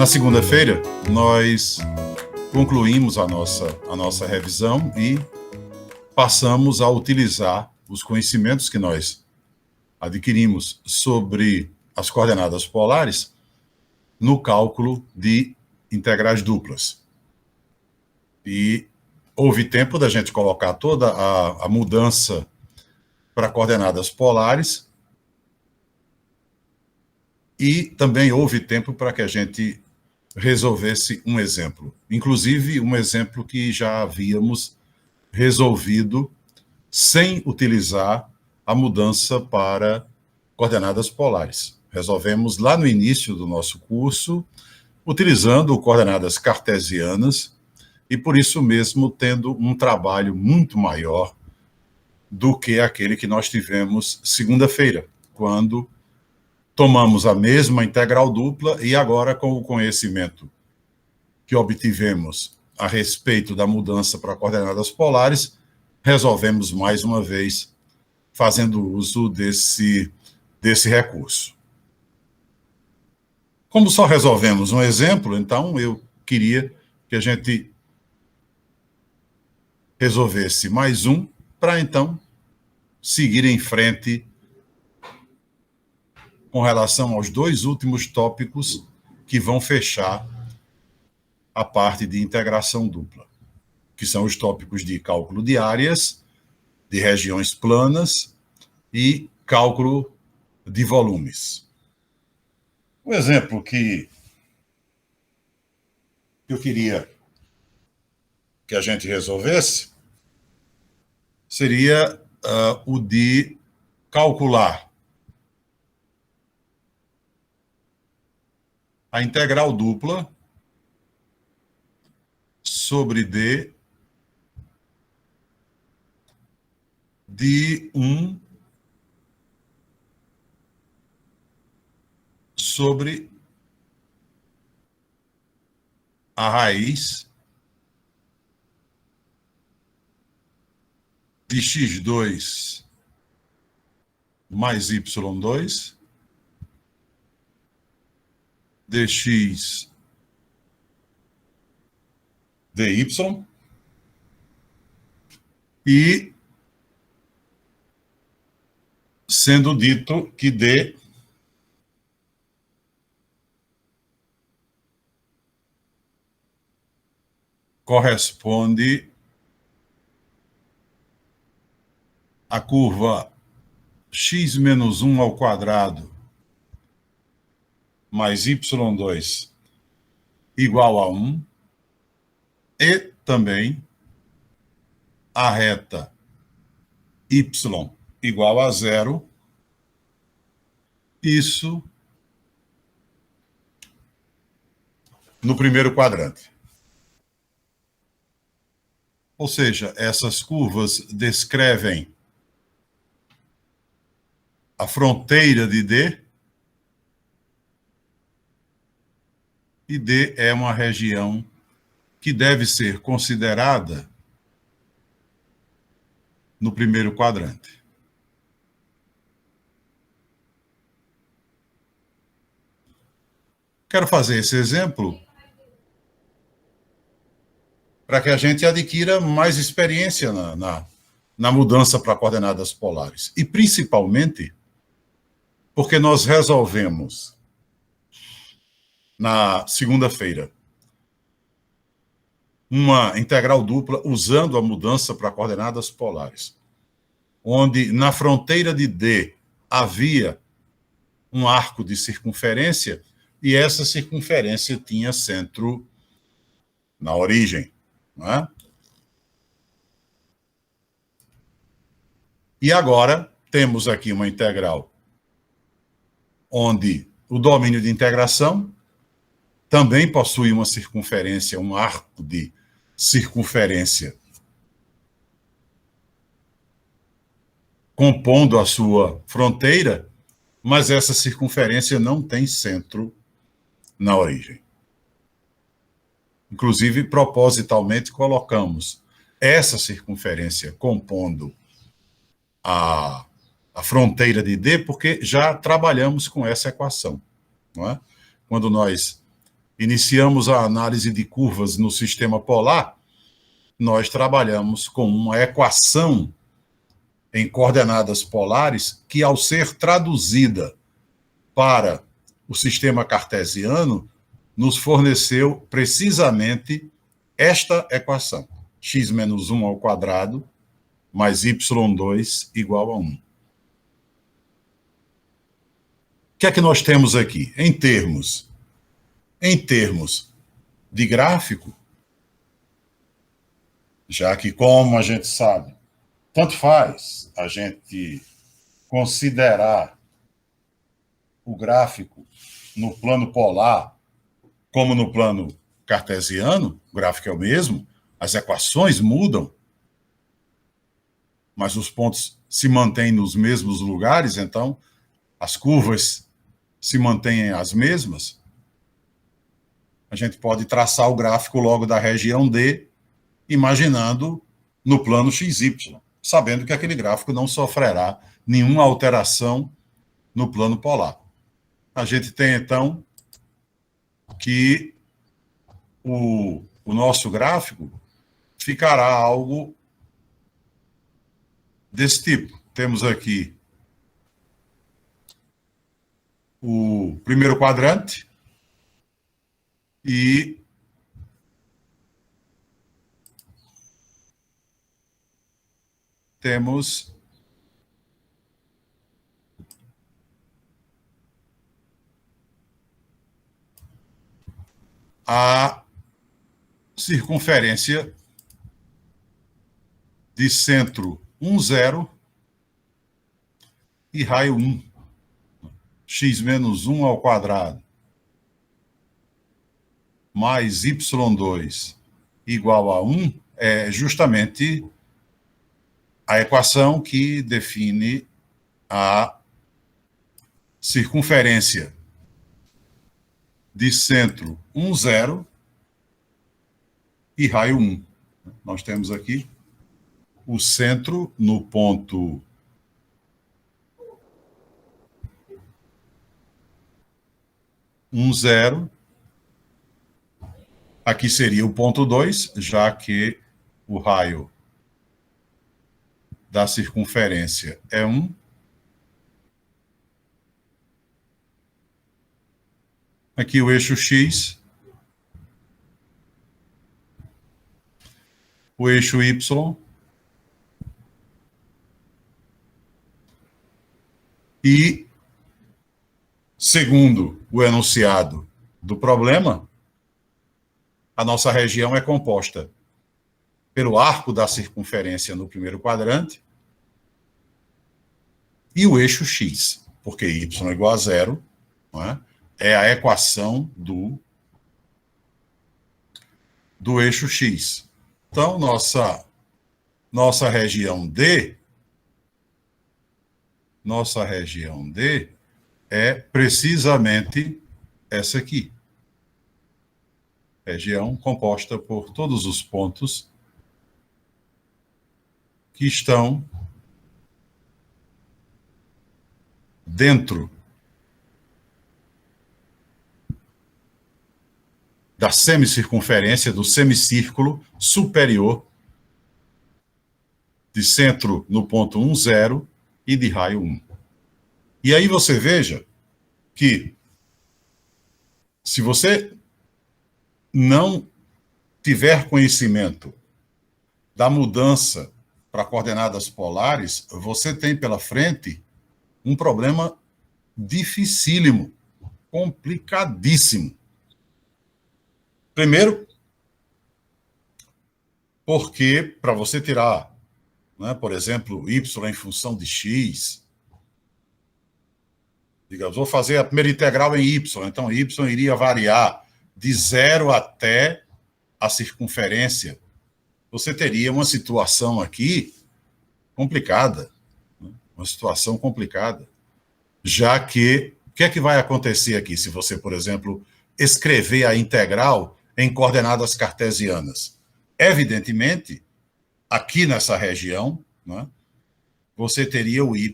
Na segunda-feira, nós concluímos a nossa revisão e passamos a utilizar os conhecimentos que nós adquirimos sobre as coordenadas polares no cálculo de integrais duplas. E houve tempo da gente colocar toda a mudança para coordenadas polares e também houve tempo para que a gente resolvesse um exemplo. Inclusive, um exemplo que já havíamos resolvido sem utilizar a mudança para coordenadas polares. Resolvemos lá no início do nosso curso, utilizando coordenadas cartesianas, e por isso mesmo tendo um trabalho muito maior do que aquele que nós tivemos segunda-feira, quando tomamos a mesma integral dupla e agora, com o conhecimento que obtivemos a respeito da mudança para coordenadas polares, resolvemos mais uma vez fazendo uso desse recurso. Como só resolvemos um exemplo, então eu queria que a gente resolvesse mais um para então seguir em frente com relação aos dois últimos tópicos que vão fechar a parte de integração dupla, que são os tópicos de cálculo de áreas, de regiões planas e cálculo de volumes. O exemplo que eu queria que a gente resolvesse seria o de calcular a integral dupla sobre D de 1 sobre a raiz de x2 mais y2 dx dy e sendo dito que D corresponde à curva x menos 1 ao quadrado mais y2 igual a 1 e também a reta y igual a 0, isso no primeiro quadrante. Ou seja, essas curvas descrevem a fronteira de D, e D é uma região que deve ser considerada no primeiro quadrante. Quero fazer esse exemplo para que a gente adquira mais experiência na mudança para coordenadas polares. E principalmente porque nós resolvemos na segunda-feira uma integral dupla usando a mudança para coordenadas polares, onde na fronteira de D havia um arco de circunferência e essa circunferência tinha centro na origem, não é? E agora temos aqui uma integral onde o domínio de integração também possui uma circunferência, um arco de circunferência compondo a sua fronteira, mas essa circunferência não tem centro na origem. Inclusive, propositalmente, colocamos essa circunferência compondo a fronteira de D, porque já trabalhamos com essa equação, não é? Quando nós iniciamos a análise de curvas no sistema polar, nós trabalhamos com uma equação em coordenadas polares que, ao ser traduzida para o sistema cartesiano, nos forneceu precisamente esta equação: x menos 1 ao quadrado mais y2 igual a 1. O que é que nós temos aqui? Em termos de gráfico, já que, como a gente sabe, tanto faz a gente considerar o gráfico no plano polar como no plano cartesiano, o gráfico é o mesmo, as equações mudam, mas os pontos se mantêm nos mesmos lugares, então as curvas se mantêm as mesmas. A gente pode traçar o gráfico logo da região D, imaginando no plano XY, sabendo que aquele gráfico não sofrerá nenhuma alteração no plano polar. A gente tem, então, que o nosso gráfico ficará algo desse tipo. Temos aqui o primeiro quadrante e temos a circunferência de centro 1, 0 e raio 1, x menos 1 ao quadrado mais y2 igual a 1 é justamente a equação que define a circunferência de centro 1, 0 e raio 1. Nós temos aqui o centro no ponto 1, 0. Aqui seria o ponto 2, já que o raio da circunferência é 1. Aqui o eixo X, o eixo Y e, segundo o enunciado do problema, a nossa região é composta pelo arco da circunferência no primeiro quadrante e o eixo X, porque y é igual a 0, não é? É a equação do eixo X. Então, nossa região D é precisamente essa aqui. Região composta por todos os pontos que estão dentro da semicircunferência do semicírculo superior de centro no ponto 1, 0 e de raio 1. E aí você veja que, se você não tiver conhecimento da mudança para coordenadas polares, você tem pela frente um problema dificílimo, complicadíssimo. Primeiro, porque para você tirar, né, por exemplo, y em função de x, digamos, vou fazer a primeira integral em y, então y iria variar de 0 até a circunferência. Você teria uma situação aqui complicada, né? Uma situação complicada, já que o que é que vai acontecer aqui se você, por exemplo, escrever a integral em coordenadas cartesianas? Evidentemente, aqui nessa região, né, você teria o y,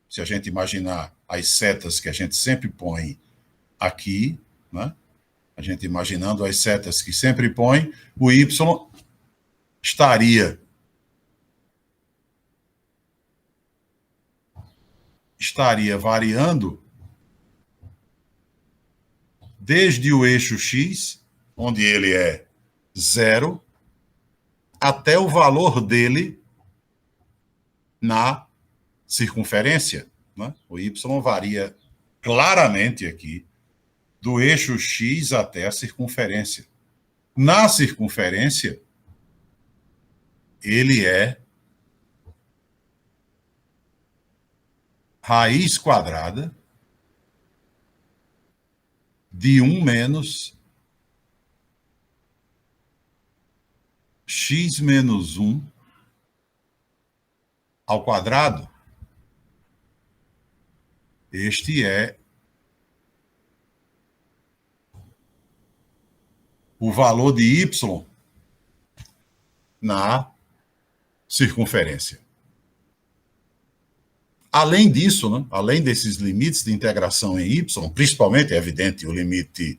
se a gente imaginar as setas que a gente sempre põe aqui, né, a gente imaginando as setas que sempre põe, o y estaria variando desde o eixo x, onde ele é 0, até o valor dele na circunferência. Né? O y varia claramente aqui do eixo x até a circunferência. Na circunferência, ele é raiz quadrada de 1 menos x menos 1 ao quadrado. Este é o valor de y na circunferência. Além disso, né, além desses limites de integração em y, principalmente, é evidente, o limite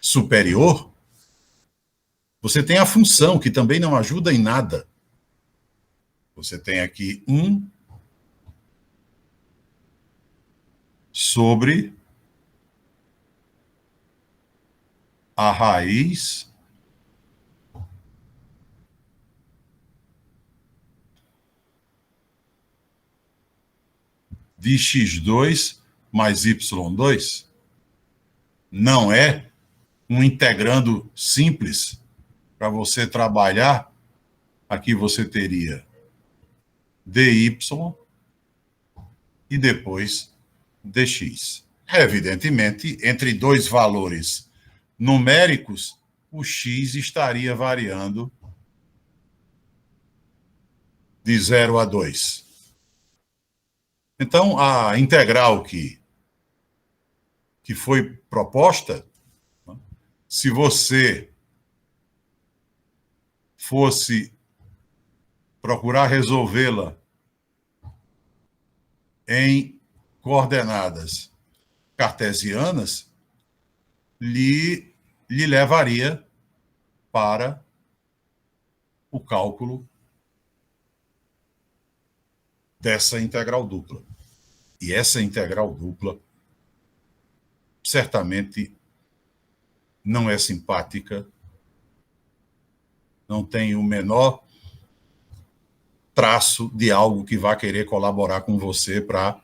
superior, você tem a função, que também não ajuda em nada. Você tem aqui 1 sobre a raiz de x2 mais y2. Não é um integrando simples para você trabalhar. Aqui você teria dy e depois dx. Evidentemente, entre dois valores numéricos, o x estaria variando de 0 a 2. Então, a integral que foi proposta, se você fosse procurar resolvê-la em coordenadas cartesianas, lhe levaria para o cálculo dessa integral dupla. E essa integral dupla certamente não é simpática, não tem o menor traço de algo que vá querer colaborar com você para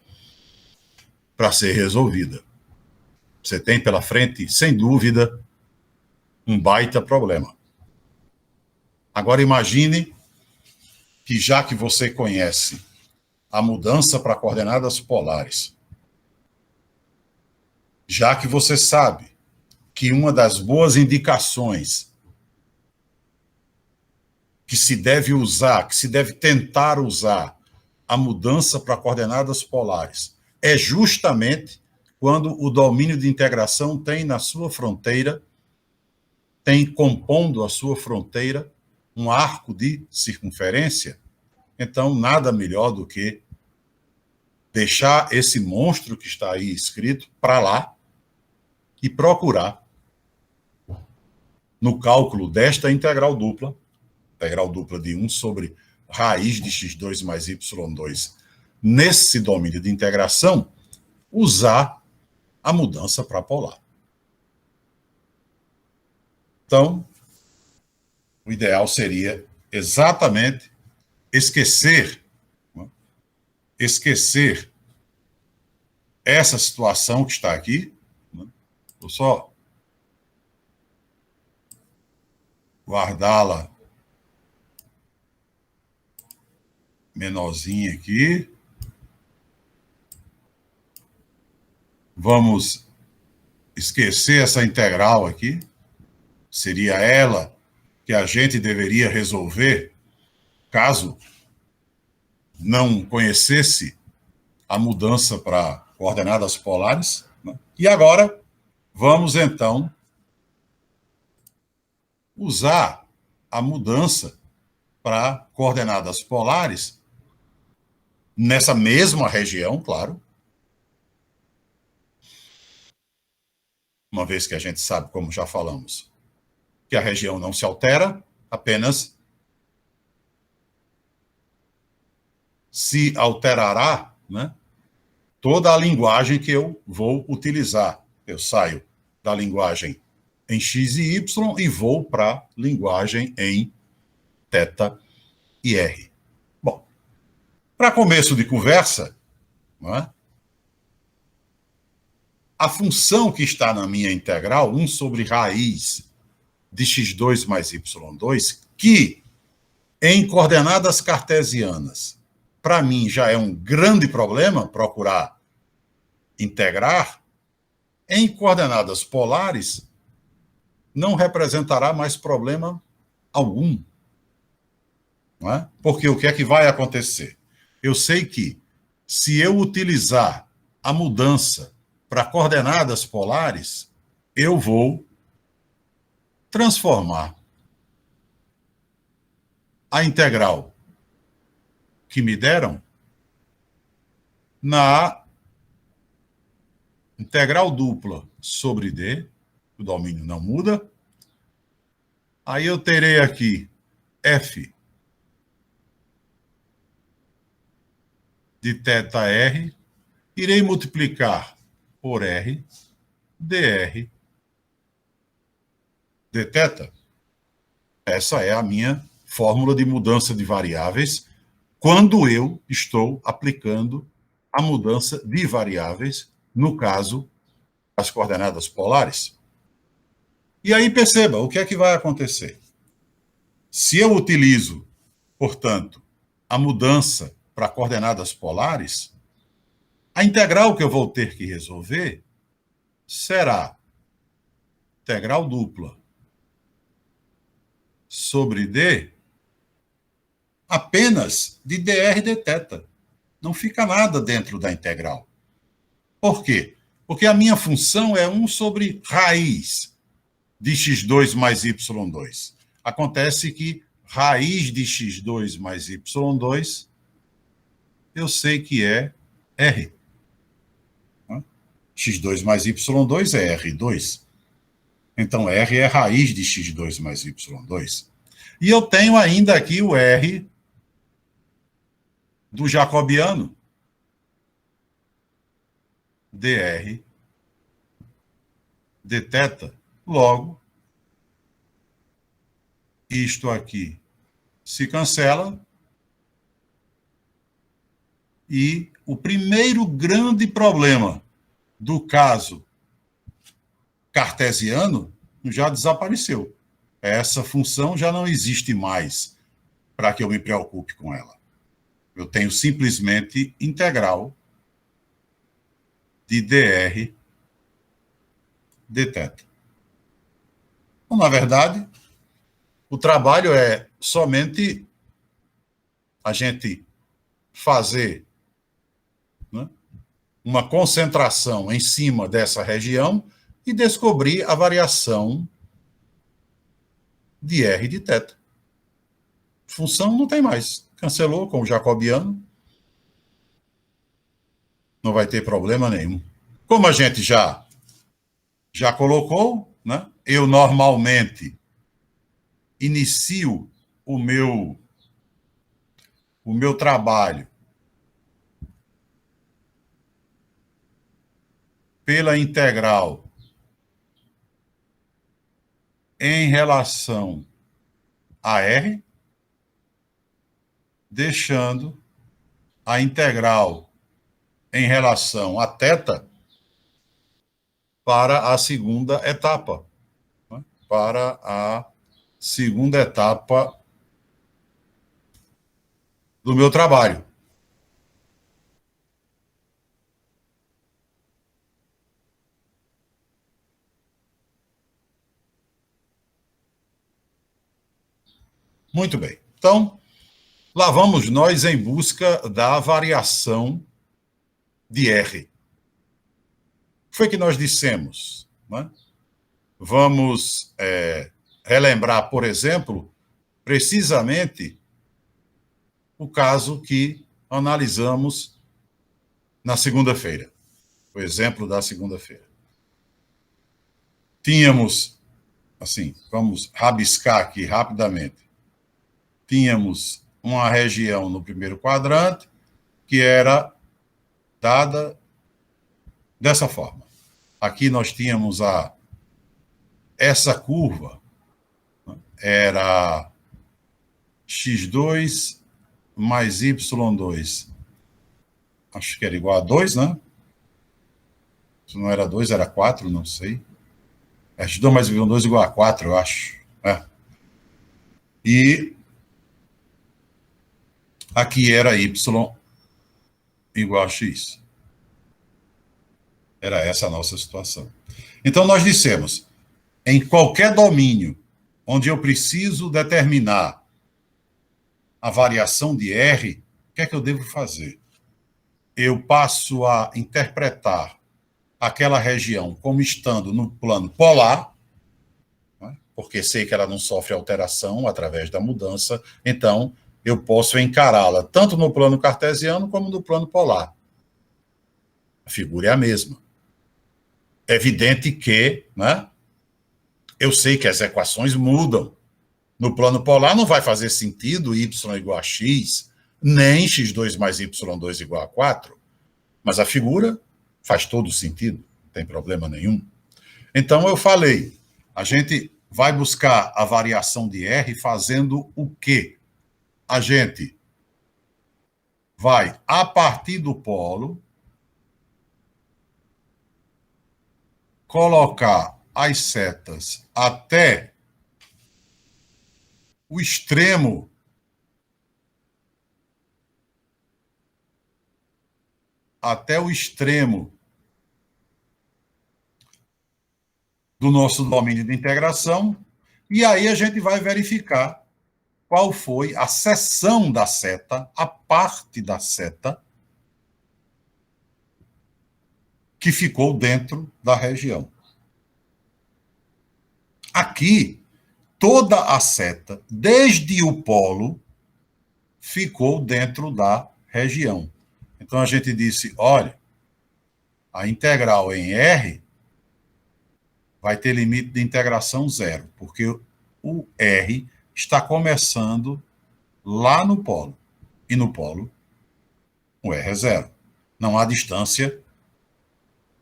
ser resolvida. Você tem pela frente, sem dúvida, um baita problema. Agora imagine que, já que você conhece a mudança para coordenadas polares, já que você sabe que uma das boas indicações que se deve usar, que se deve tentar usar a mudança para coordenadas polares, é justamente quando o domínio de integração tem na sua fronteira, tem compondo a sua fronteira um arco de circunferência. Então, nada melhor do que deixar esse monstro que está aí escrito para lá e procurar, no cálculo desta integral dupla de 1 sobre raiz de x2 mais y2, nesse domínio de integração, usar a mudança para polar. Então, o ideal seria exatamente esquecer essa situação que está aqui. Vou só guardá-la menorzinha aqui. Vamos esquecer essa integral aqui. Seria ela que a gente deveria resolver caso não conhecesse a mudança para coordenadas polares. Né? E agora, vamos então usar a mudança para coordenadas polares nessa mesma região, claro, uma vez que a gente sabe, como já falamos, que a região não se altera, apenas se alterará, né, toda a linguagem que eu vou utilizar. Eu saio da linguagem em x e y e vou para a linguagem em θ e r. Bom, para começo de conversa, não é? A função que está na minha integral, 1 sobre raiz de x2 mais y2, que em coordenadas cartesianas, para mim já é um grande problema procurar integrar, em coordenadas polares não representará mais problema algum. Não é? Porque o que é que vai acontecer? Eu sei que se eu utilizar a mudança para coordenadas polares, eu vou transformar a integral que me deram na integral dupla sobre D, o domínio não muda. Aí eu terei aqui f de θr, irei multiplicar por r, dr, dθ. Essa é a minha fórmula de mudança de variáveis quando eu estou aplicando a mudança de variáveis, no caso, as coordenadas polares. E aí perceba, o que é que vai acontecer? Se eu utilizo, portanto, a mudança para coordenadas polares, a integral que eu vou ter que resolver será integral dupla sobre D apenas de dr dθ. Não fica nada dentro da integral. Por quê? Porque a minha função é 1 sobre raiz de x2 mais y2. Acontece que raiz de x2 mais y2 eu sei que é r. x2 mais y2 é r2. Então, r é raiz de x2 mais y2. E eu tenho ainda aqui o r do jacobiano, dr dθ. Logo, isto aqui se cancela e o primeiro grande problema do caso cartesiano já desapareceu. Essa função já não existe mais para que eu me preocupe com ela. Eu tenho simplesmente integral de dr dθ. Então, na verdade, o trabalho é somente a gente fazer, né, uma concentração em cima dessa região e descobrir a variação de r de θ. Função não tem mais. Cancelou com o jacobiano. Não vai ter problema nenhum. Como a gente já colocou, né, eu normalmente inicio o meu trabalho pela integral em relação a r, deixando a integral em relação a θ para a segunda etapa, né? Para a segunda etapa do meu trabalho. Muito bem. Então, lá vamos nós em busca da variação de R. O que foi que nós dissemos? Né? Vamos relembrar, por exemplo, precisamente o caso que analisamos na segunda-feira. O exemplo da segunda-feira. tínhamos, assim, vamos rabiscar aqui rapidamente, tínhamos uma região no primeiro quadrante que era dada dessa forma. Aqui nós tínhamos essa curva, né, era x2 mais y2, acho que era igual a 2, né? Se não era 2, era 4, não sei. x2 mais y2 igual a 4, eu acho. E aqui era y igual a x. Era essa a nossa situação. Então, nós dissemos, em qualquer domínio onde eu preciso determinar a variação de R, o que é que eu devo fazer? Eu passo a interpretar aquela região como estando no plano polar, né, porque sei que ela não sofre alteração através da mudança, então eu posso encará-la tanto no plano cartesiano como no plano polar. A figura é a mesma. É evidente que, né, eu sei que as equações mudam. No plano polar não vai fazer sentido y igual a x, nem x2 mais y2 igual a 4, mas a figura faz todo sentido, não tem problema nenhum. Então eu falei, a gente vai buscar a variação de R fazendo o quê? A gente vai, a partir do polo, colocar as setas até o extremo do nosso domínio de integração, e aí a gente vai verificar qual foi a seção da seta, a parte da seta que ficou dentro da região. Aqui, toda a seta, desde o polo, ficou dentro da região. Então a gente disse, olha, a integral em R vai ter limite de integração zero, porque o R está começando lá no polo. E no polo, o R é zero. Não há distância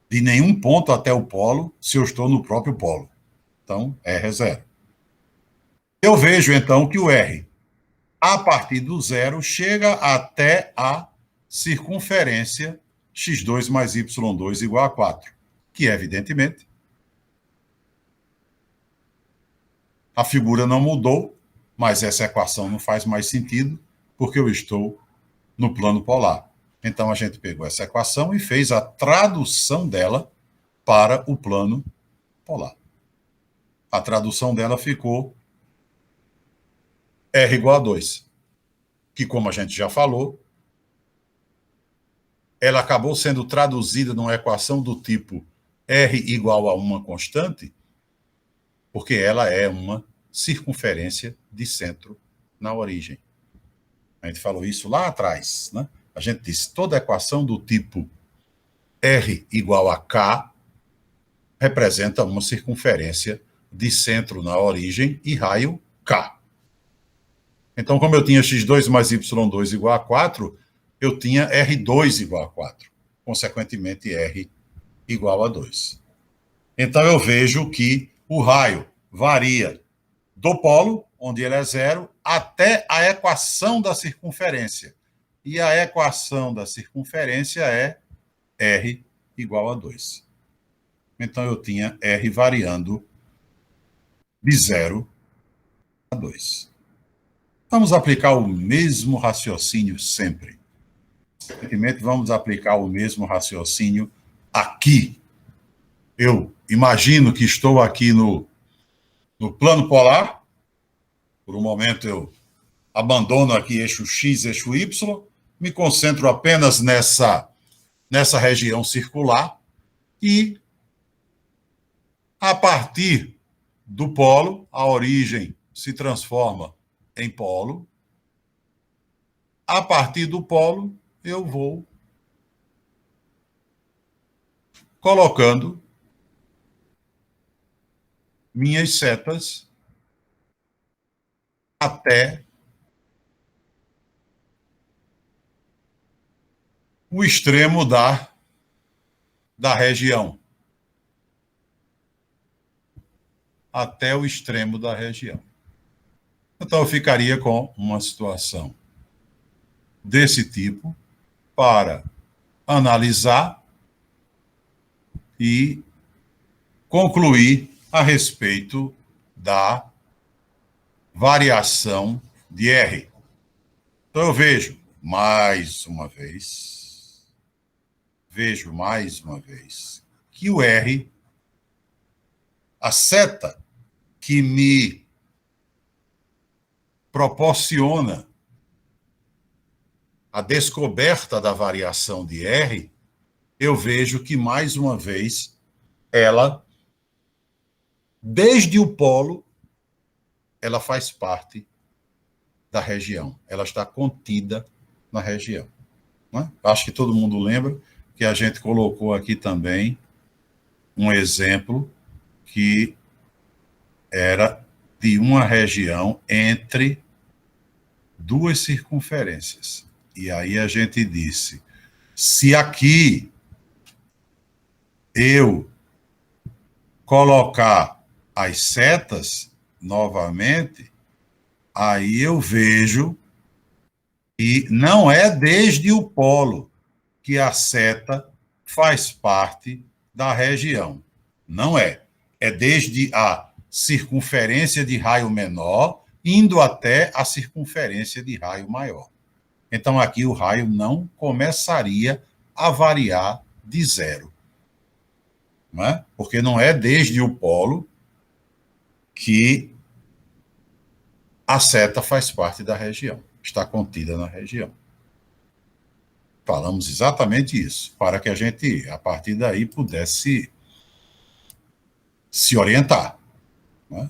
de nenhum ponto até o polo se eu estou no próprio polo. Então, R é zero. Eu vejo, então, que o R, a partir do zero, chega até a circunferência x2 mais y2 igual a 4, que, evidentemente, a figura não mudou, mas essa equação não faz mais sentido, porque eu estou no plano polar. Então, a gente pegou essa equação e fez a tradução dela para o plano polar. A tradução dela ficou R igual a 2, que, como a gente já falou, ela acabou sendo traduzida numa equação do tipo R igual a uma constante, porque ela é uma circunferência de centro na origem. A gente falou isso lá atrás, né? A gente disse, toda equação do tipo R igual a K representa uma circunferência de centro na origem e raio K. Então, como eu tinha x2 mais y2 igual a 4, eu tinha R2 igual a 4. Consequentemente, R igual a 2. Então, eu vejo que o raio varia do polo, onde ele é zero, até a equação da circunferência. E a equação da circunferência é R igual a 2. Então, eu tinha R variando de 0 a 2. Vamos aplicar o mesmo raciocínio sempre. Evidentemente, vamos aplicar o mesmo raciocínio aqui. Eu imagino que estou aqui no plano polar. Por um momento, eu abandono aqui eixo X, eixo Y, me concentro apenas nessa região circular e, a partir do polo, a origem se transforma em polo. A partir do polo, eu vou colocando minhas setas até o extremo da região. Até o extremo da região. Então, eu ficaria com uma situação desse tipo para analisar e concluir a respeito da variação de R. Então, eu vejo mais uma vez, que o R, a seta que me proporciona a descoberta da variação de R, eu vejo que, mais uma vez, ela, desde o polo, ela faz parte da região. Ela está contida na região. Né? Acho que todo mundo lembra que a gente colocou aqui também um exemplo que era de uma região entre duas circunferências. E aí a gente disse, se aqui eu colocar as setas novamente, aí eu vejo que não é desde o polo que a seta faz parte da região. Não é. É desde a circunferência de raio menor, indo até a circunferência de raio maior. Então, aqui o raio não começaria a variar de zero. Não é? Porque não é desde o polo que a seta faz parte da região, está contida na região. Falamos exatamente isso, para que a gente, a partir daí, pudesse se orientar. Né?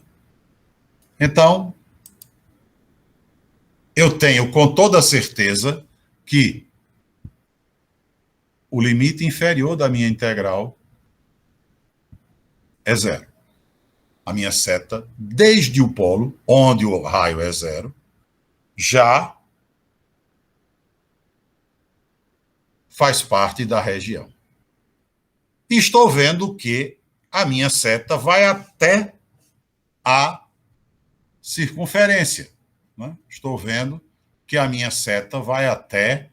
Então, eu tenho com toda certeza que o limite inferior da minha integral é zero. A minha seta, desde o polo, onde o raio é zero, já faz parte da região. E estou vendo que a minha seta vai até a circunferência. Né? Estou vendo que a minha seta vai até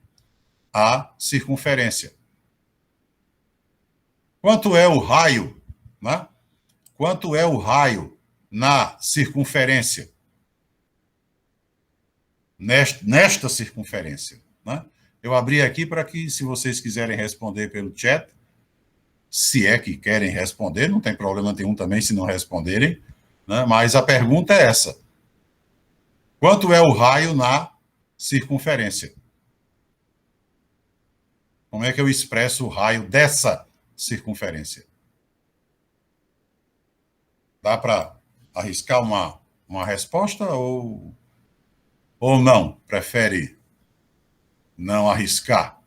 a circunferência. Quanto é o raio? Né? Quanto é o raio na circunferência? Nesta circunferência. Né? Eu abri aqui para que, se vocês quiserem responder pelo chat, se é que querem responder, não tem problema nenhum também se não responderem, né? Mas a pergunta é essa. Quanto é o raio na circunferência? Como é que eu expresso o raio dessa circunferência? Dá para arriscar uma resposta ou não? Prefere não arriscar?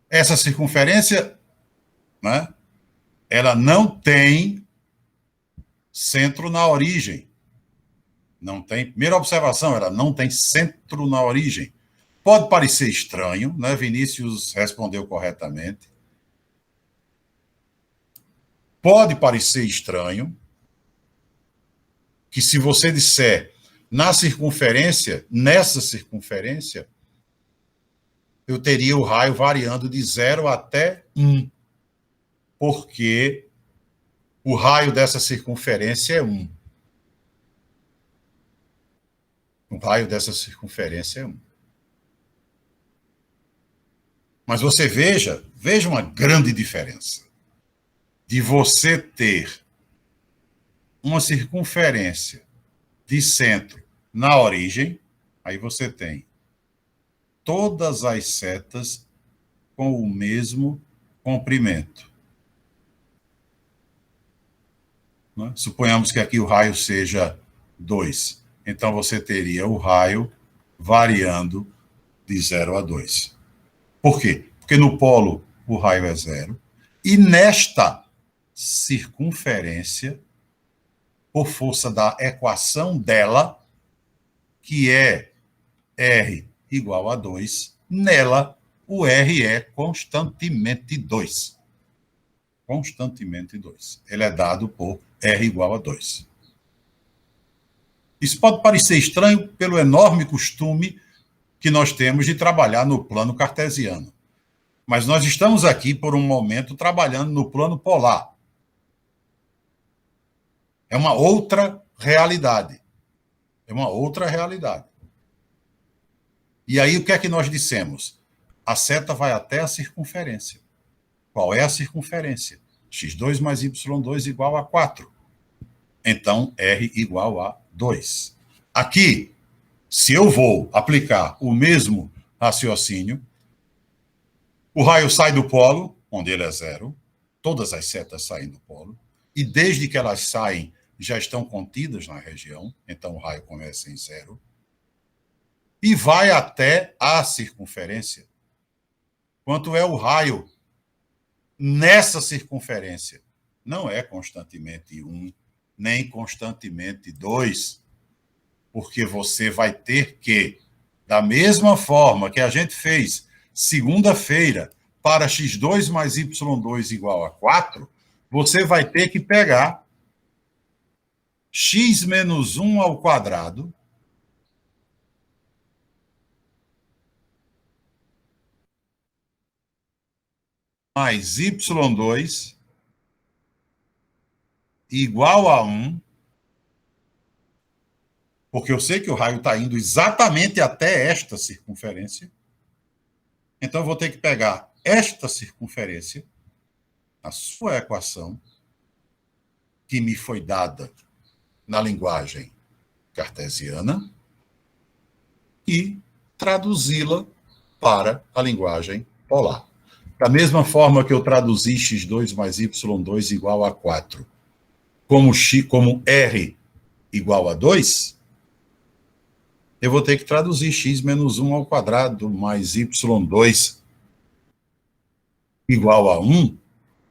Essa circunferência, né, ela não tem centro na origem. Não tem. Primeira observação, ela não tem centro na origem. Pode parecer estranho, né? Vinícius respondeu corretamente. Pode parecer estranho que, se você disser na circunferência, nessa circunferência, eu teria o raio variando de 0 até 1, porque o raio dessa circunferência é 1. O raio dessa circunferência é 1. Mas você veja uma grande diferença de você ter uma circunferência de centro na origem, aí você tem todas as setas com o mesmo comprimento. Né? Suponhamos que aqui o raio seja 2. Então, você teria o raio variando de 0 a 2. Por quê? Porque no polo o raio é 0. E nesta circunferência por força da equação dela, que é R igual a 2. Nela, o R é constantemente 2. Constantemente 2. Ele é dado por R igual a 2. Isso pode parecer estranho pelo enorme costume que nós temos de trabalhar no plano cartesiano. Mas nós estamos aqui, por um momento, trabalhando no plano polar. É uma outra realidade. É uma outra realidade. E aí, o que é que nós dissemos? A seta vai até a circunferência. Qual é a circunferência? x2 mais y2 igual a 4. Então, R igual a 2. Aqui, se eu vou aplicar o mesmo raciocínio, o raio sai do polo, onde ele é zero, todas as setas saem do polo, e desde que elas saem, já estão contidas na região, então o raio começa em zero, e vai até a circunferência. Quanto é o raio nessa circunferência? Não é constantemente 1, nem constantemente 2, porque você vai ter que, da mesma forma que a gente fez segunda-feira para x2 mais y2 igual a 4, você vai ter que pegar x menos 1 ao quadrado mais y2 igual a 1, porque eu sei que o raio está indo exatamente até esta circunferência, então eu vou ter que pegar esta circunferência, a sua equação, que me foi dada na linguagem cartesiana, e traduzi-la para a linguagem polar. Da mesma forma que eu traduzi x2 mais y2 igual a 4, como R igual a 2, eu vou ter que traduzir x menos 1 ao quadrado mais y2 igual a 1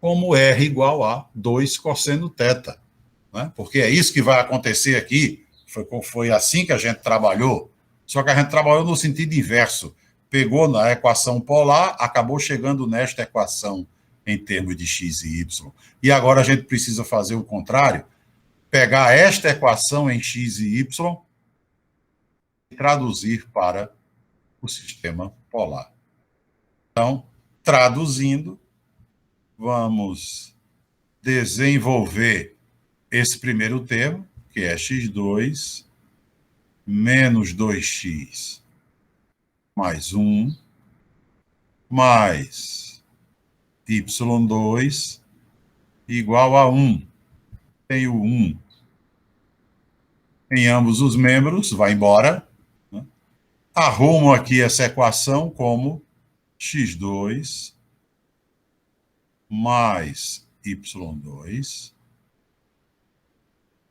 como R igual a 2 cosseno θ. Né? Porque é isso que vai acontecer aqui. Foi assim que a gente trabalhou, só que a gente trabalhou no sentido inverso. Pegou na equação polar, acabou chegando nesta equação em termos de x e y. E agora a gente precisa fazer o contrário, pegar esta equação em x e y e traduzir para o sistema polar. Então, traduzindo, vamos desenvolver esse primeiro termo, que é x2 menos 2x mais 1 mais y2 igual a 1. Tenho 1 em ambos os membros, vai embora. Né? Arrumo aqui essa equação como x2 mais y2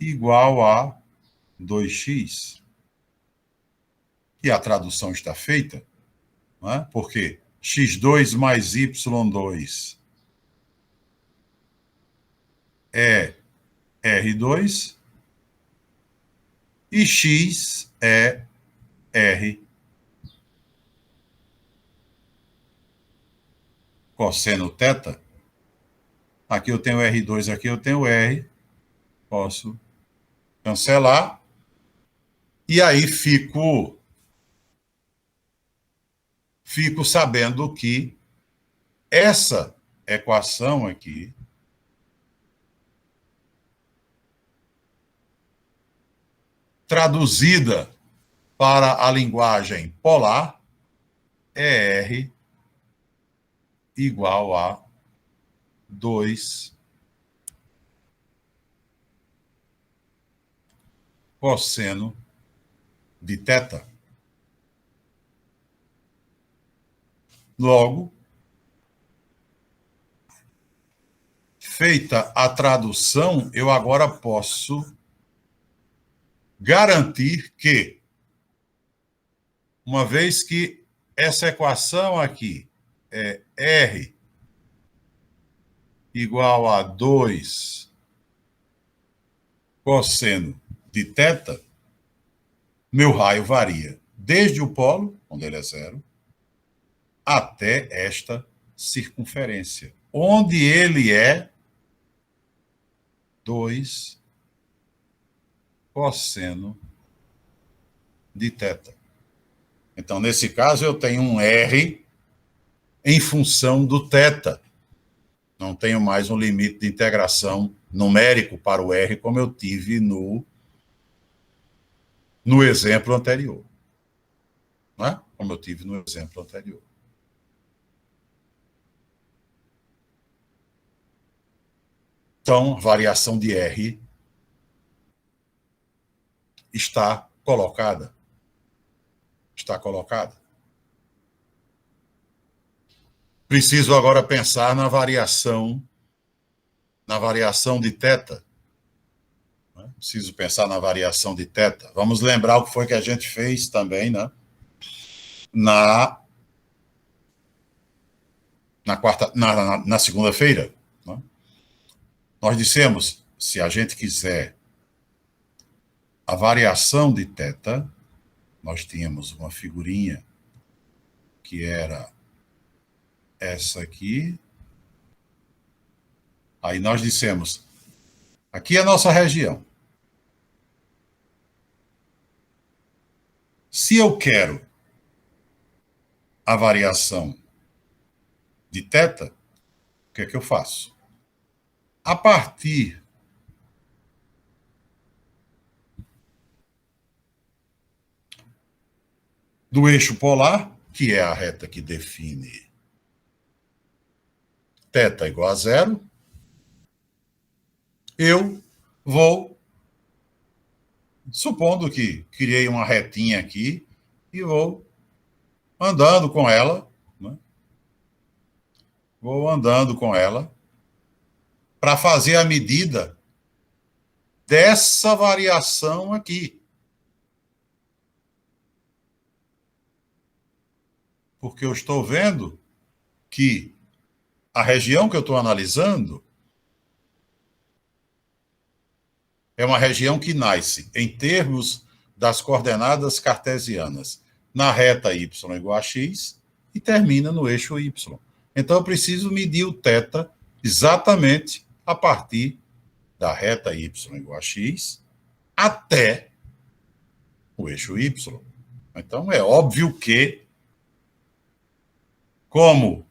igual a 2x. E a tradução está feita, não é? Porque x2 mais y2 é R2 e x é R cosseno θ. Aqui eu tenho R2, aqui eu tenho R. Posso cancelar. E aí fico sabendo que essa equação aqui traduzida para a linguagem polar é R igual a 2 cosseno de θ. Logo, feita a tradução, eu agora posso garantir que, uma vez que essa equação aqui é R igual a 2 cosseno de θ, meu raio varia desde o polo, onde ele é zero, até esta circunferência, onde ele é 2 cosseno de θ. Então, nesse caso, eu tenho um R em função do θ. Não tenho mais um limite de integração numérico para o R, como eu tive no exemplo anterior. Né? Como eu tive no exemplo anterior. Então, a variação de R está colocada. Está colocada. Preciso agora pensar na variação de θ. Preciso pensar na variação de θ. Vamos lembrar o que foi que a gente fez também, né? Na segunda-feira. Né? Nós dissemos, se a gente quiser a variação de θ, nós tínhamos uma figurinha que era essa aqui. Aí nós dissemos, aqui é a nossa região. Se eu quero a variação de θ, o que é que eu faço? A partir do eixo polar, que é a reta que define θ igual a zero, eu vou, supondo que criei uma retinha aqui, e vou andando com ela, né? Vou andando com ela para fazer a medida dessa variação aqui. Porque eu estou vendo que a região que eu estou analisando é uma região que nasce em termos das coordenadas cartesianas na reta y igual a x e termina no eixo y. Então, eu preciso medir o θ exatamente a partir da reta y igual a x até o eixo y. Então, é óbvio que, como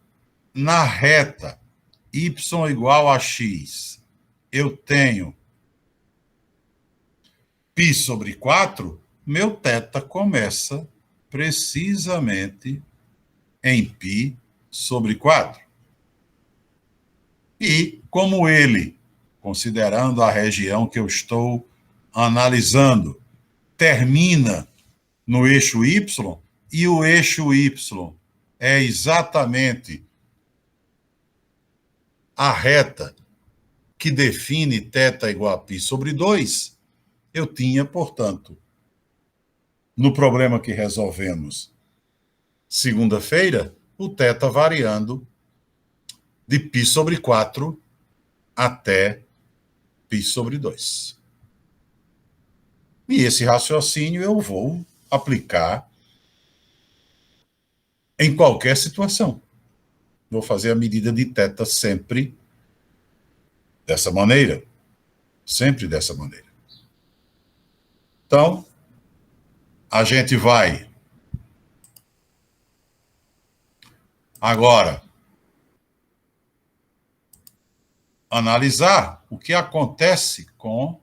na reta y igual a x eu tenho π sobre 4, meu θ começa precisamente em π sobre 4. E como ele, considerando a região que eu estou analisando, termina no eixo y, e o eixo y é exatamente a reta que define θ igual a π sobre 2, eu tinha, portanto, no problema que resolvemos segunda-feira, o θ variando de π sobre 4 até π sobre 2. E esse raciocínio eu vou aplicar em qualquer situação. Vou fazer a medida de θ sempre dessa maneira. Sempre dessa maneira. Então, a gente vai agora analisar o que acontece com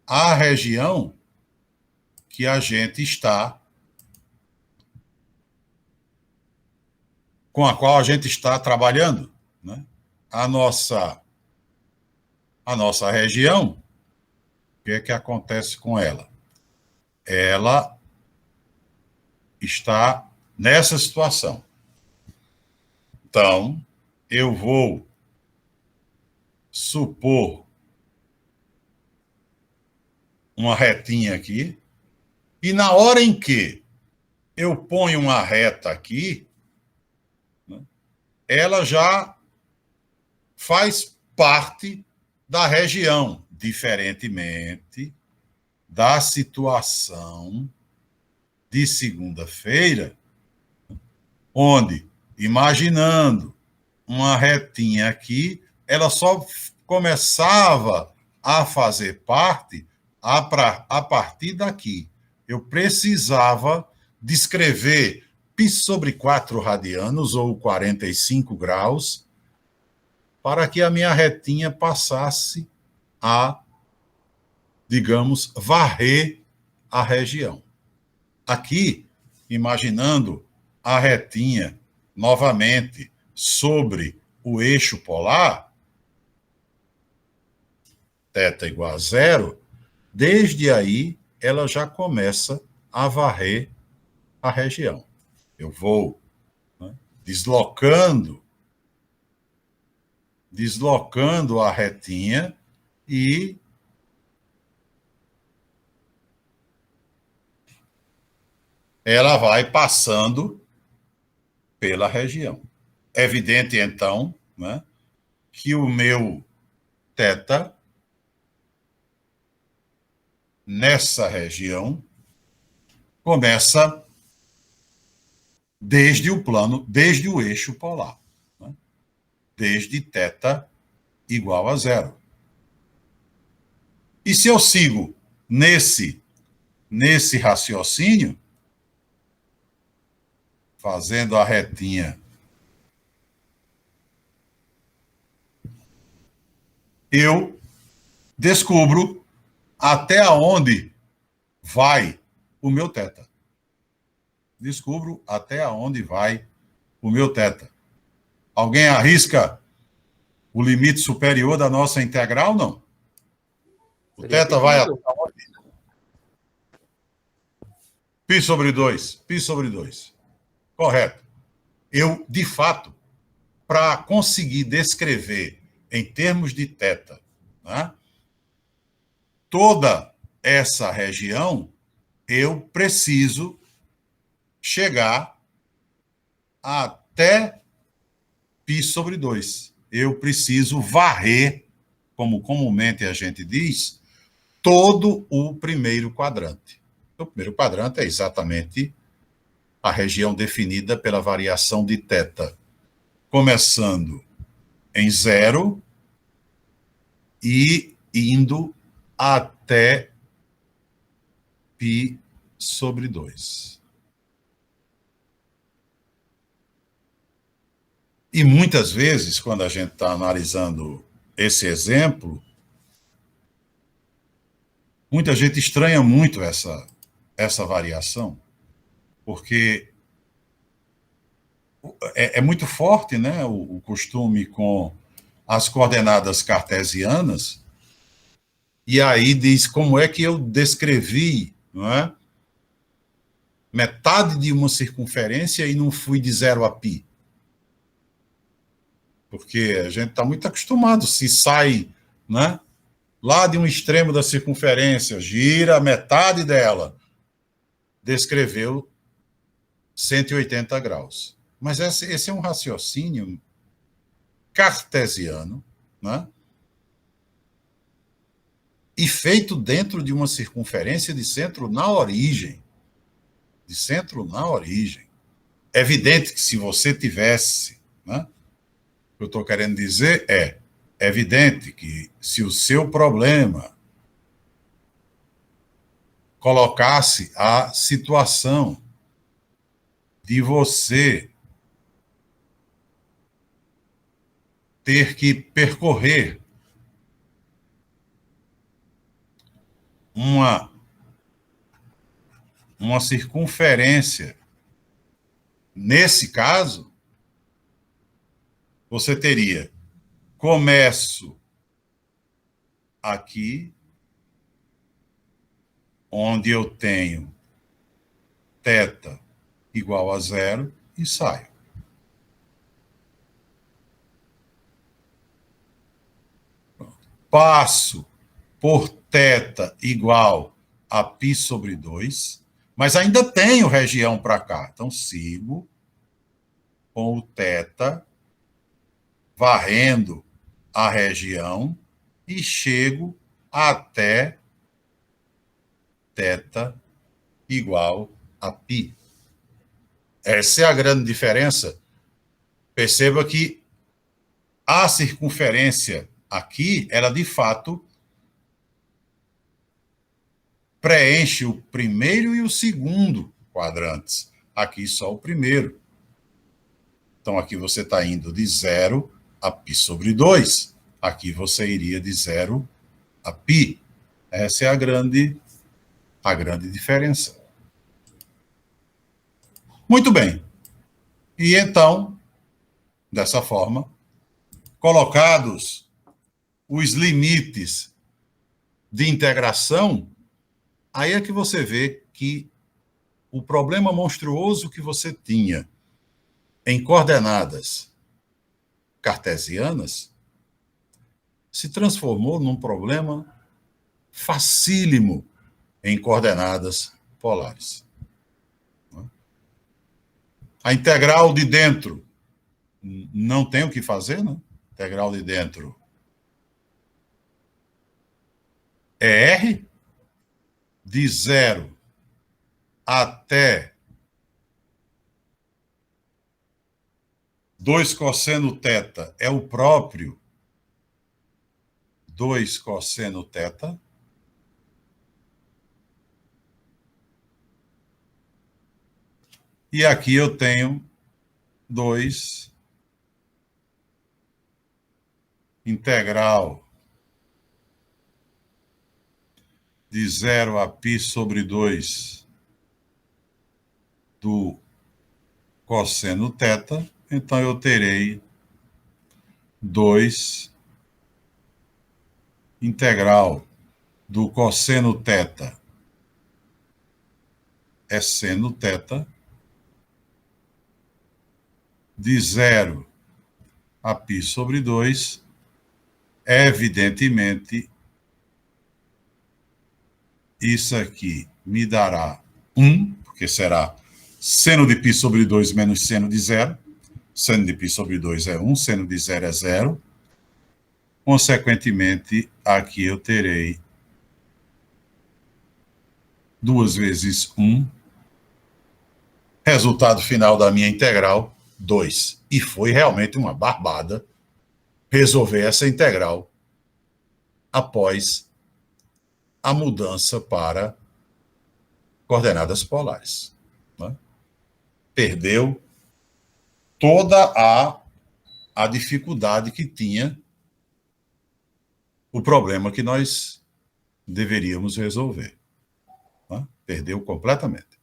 a região que a gente está, com a qual a gente está trabalhando, né? A nossa região, o que é que acontece com ela? Ela está nessa situação. Então, eu vou supor uma retinha aqui, e na hora em que eu ponho uma reta aqui, né, ela já faz parte da região, diferentemente da situação de segunda-feira, onde, imaginando uma retinha aqui, ela só começava a fazer parte a partir daqui. Eu precisava descrever π sobre 4 radianos, ou 45 graus, para que a minha retinha passasse a, digamos, varrer a região. Aqui, imaginando a retinha novamente sobre o eixo polar, θ igual a zero, desde aí ela já começa a varrer a região. Eu vou, né, deslocando a retinha e ela vai passando pela região. É evidente, então, né, que o meu θ nessa região começa desde o eixo polar, né, desde θ igual a zero. E se eu sigo nesse raciocínio, fazendo a retinha, eu descubro até onde vai o meu θ. Descubro até onde vai o meu θ. Alguém arrisca o limite superior da nossa integral? Não. O θ vai até π sobre 2. Π sobre 2. Correto. Eu, de fato, para conseguir descrever em termos de θ, né, toda essa região, eu preciso chegar até π sobre 2. Eu preciso varrer, como comumente a gente diz, todo o primeiro quadrante. O primeiro quadrante é exatamente a região definida pela variação de θ, começando em zero e indo até π sobre 2. E muitas vezes, quando a gente está analisando esse exemplo, muita gente estranha muito essa variação, porque é muito forte, né, o costume com as coordenadas cartesianas, e aí diz como é que eu descrevi, não é, metade de uma circunferência e não fui de zero a π. Porque a gente está muito acostumado, se sai, né, lá de um extremo da circunferência, gira a metade dela, descreveu 180 graus. Mas esse é um raciocínio cartesiano, né, e feito dentro de uma circunferência de centro na origem. De centro na origem. É evidente que se você tivesse, né, o que eu estou querendo dizer é evidente que se o seu problema colocasse a situação de você ter que percorrer uma circunferência, nesse caso, você teria começo aqui, onde eu tenho θ igual a zero e saio. Passo por θ igual a π sobre 2, mas ainda tenho região para cá. Então, sigo com o θ varrendo a região e chego até θ igual a π. Essa é a grande diferença. Perceba que a circunferência aqui, ela de fato preenche o primeiro e o segundo quadrantes. Aqui só o primeiro. Então, aqui você está indo de 0 a π sobre 2. Aqui você iria de 0 a π. Essa é a grande diferença. Muito bem. E então, dessa forma, colocados os limites de integração, aí é que você vê que o problema monstruoso que você tinha em coordenadas cartesianas se transformou num problema facílimo em coordenadas polares. A integral de dentro não tem o que fazer, né? Integral de dentro é R, de 0 até 2 cosseno θ é o próprio 2 cosseno θ. E aqui eu tenho 2 integral de 0 a π sobre 2 do cosseno θ. Então, eu terei 2 integral do cosseno θ é seno θ, de 0 a π sobre 2, evidentemente, isso aqui me dará 1, porque será seno de π sobre 2 menos seno de 0. Seno de π sobre 2 é 1, seno de 0 é 0. Consequentemente, aqui eu terei 2 vezes 1. Resultado final da minha integral, 2. E foi realmente uma barbada resolver essa integral após a mudança para coordenadas polares. Né? Perdeu toda a dificuldade que tinha o problema que nós deveríamos resolver. Né? Perdeu completamente.